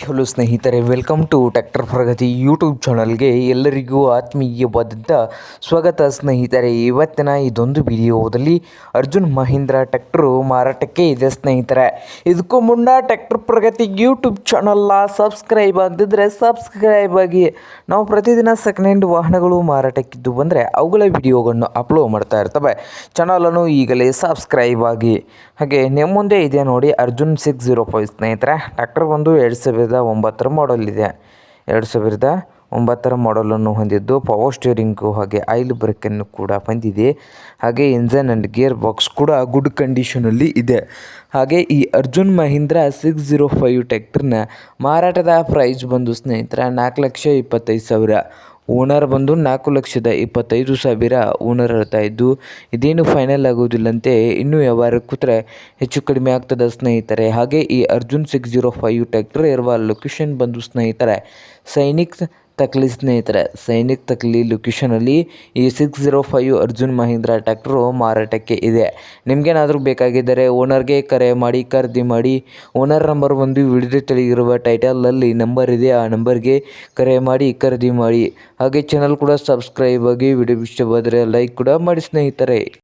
Hello ಸ್ನೇಹಿತರೆ, welcome to tractor Pragati YouTube ಚಾನಲ್ಗೆ ಎಲ್ಲರಿಗೂ ಆತ್ಮೀಯವಾದಂಥ ಸ್ವಾಗತ. ಸ್ನೇಹಿತರೆ, ಇವತ್ತಿನ ಇದೊಂದು ವಿಡಿಯೋದಲ್ಲಿ ಅರ್ಜುನ್ ಮಹೀಂದ್ರ ಟ್ರ್ಯಾಕ್ಟರು ಮಾರಾಟಕ್ಕೆ ಇದೆ. ಸ್ನೇಹಿತರೆ, ಇದಕ್ಕೂ ಮುನ್ನ ಟ್ರ್ಯಾಕ್ಟರ್ ಪ್ರಗತಿ ಯೂಟ್ಯೂಬ್ ಚಾನಲ್ನ ಸಬ್ಸ್ಕ್ರೈಬ್ ಆಗದಿದ್ದರೆ ಸಬ್ಸ್ಕ್ರೈಬ್ ಆಗಿ. ನಾವು ಪ್ರತಿದಿನ ಸೆಕೆಂಡ್ ಹ್ಯಾಂಡ್ ವಾಹನಗಳು ಮಾರಾಟಕ್ಕಿದ್ದು ಬಂದರೆ ಅವುಗಳ ವಿಡಿಯೋಗಳನ್ನು ಅಪ್ಲೋಡ್ ಮಾಡ್ತಾ ಇರ್ತವೆ. ಚಾನಲನ್ನು ಈಗಲೇ ಸಬ್ಸ್ಕ್ರೈಬ್ ಆಗಿ. ಹಾಗೆ ನಿಮ್ಮ ಮುಂದೆ ಇದೆ ನೋಡಿ ಅರ್ಜುನ್ 605 ಸ್ನೇಹಿತರೆ. ಟ್ರ್ಯಾಕ್ಟರ್ ಬಂದು 2009 ಮಾಡಲ್ ಇದೆ. 2009 ಮಾಡಲನ್ನು ಹೊಂದಿದ್ದು ಪವರ್ ಸ್ಟೀರಿಂಗು ಹಾಗೆ ಆಯಿಲ್ ಬ್ರೇಕನ್ನು ಕೂಡ ಬಂದಿದೆ. ಹಾಗೆ ಇಂಜನ್ ಆ್ಯಂಡ್ ಗೇರ್ ಬಾಕ್ಸ್ ಕೂಡ ಗುಡ್ ಕಂಡೀಷನಲ್ಲಿ ಇದೆ. ಹಾಗೆ ಈ ಅರ್ಜುನ್ ಮಹೀಂದ್ರ 605 ಟ್ರ್ಯಾಕ್ಟರ್ನ ಮಾರಾಟದ ಪ್ರೈಸ್ ಬಂದು ಸ್ನೇಹಿತರೆ 4,25,000. ಓನರ್ ಬಂದು 4,25,000 ಓನರ್ ಹೇಳ್ತಾ ಇದ್ದು, ಇದೇನು ಫೈನಲ್ ಆಗೋದಿಲ್ಲಂತೆ. ಇನ್ನೂ ವ್ಯವಹಾರ ಕೂತ್ರೆ ಹೆಚ್ಚು ಕಡಿಮೆ ಆಗ್ತದೆ ಸ್ನೇಹಿತರೆ. ಹಾಗೆ ಈ ಅರ್ಜುನ್ 605 ಟ್ರ್ಯಾಕ್ಟರ್ ಇರುವ ಲೊಕೇಶನ್ ಬಂದು ಸ್ನೇಹಿತರೆ ಸೈನಿಕ್ ತಕ್ಲಿ ಸ್ನೇಹಿತರೆ. ಸೈನಿಕ್ ತಕ್ಲಿ ಲೊಕೇಶನಲ್ಲಿ ಈ 605 ಅರ್ಜುನ್ ಮಹೀಂದ್ರ ಟ್ರ್ಯಾಕ್ಟರು ಮಾರಾಟಕ್ಕೆ ಇದೆ. ನಿಮಗೇನಾದರೂ ಬೇಕಾಗಿದ್ದರೆ ಓನರ್ಗೆ ಕರೆ ಮಾಡಿ ಖರೀದಿ ಮಾಡಿ. ಓನರ್ ನಂಬರ್ ಒಂದು ವಿಡಿಯೋ ತೆಳಗಿರುವ ಟೈಟಲಲ್ಲಿ ನಂಬರ್ ಇದೆ, ಆ ನಂಬರ್ಗೆ ಕರೆ ಮಾಡಿ ಖರೀದಿ ಮಾಡಿ. ಹಾಗೆ ಚಾನಲ್ ಕೂಡ ಸಬ್ಸ್ಕ್ರೈಬ್ ಆಗಿ. ವಿಡಿಯೋ ಇಷ್ಟವಾದರೆ ಲೈಕ್ ಕೂಡ ಮಾಡಿ ಸ್ನೇಹಿತರೆ.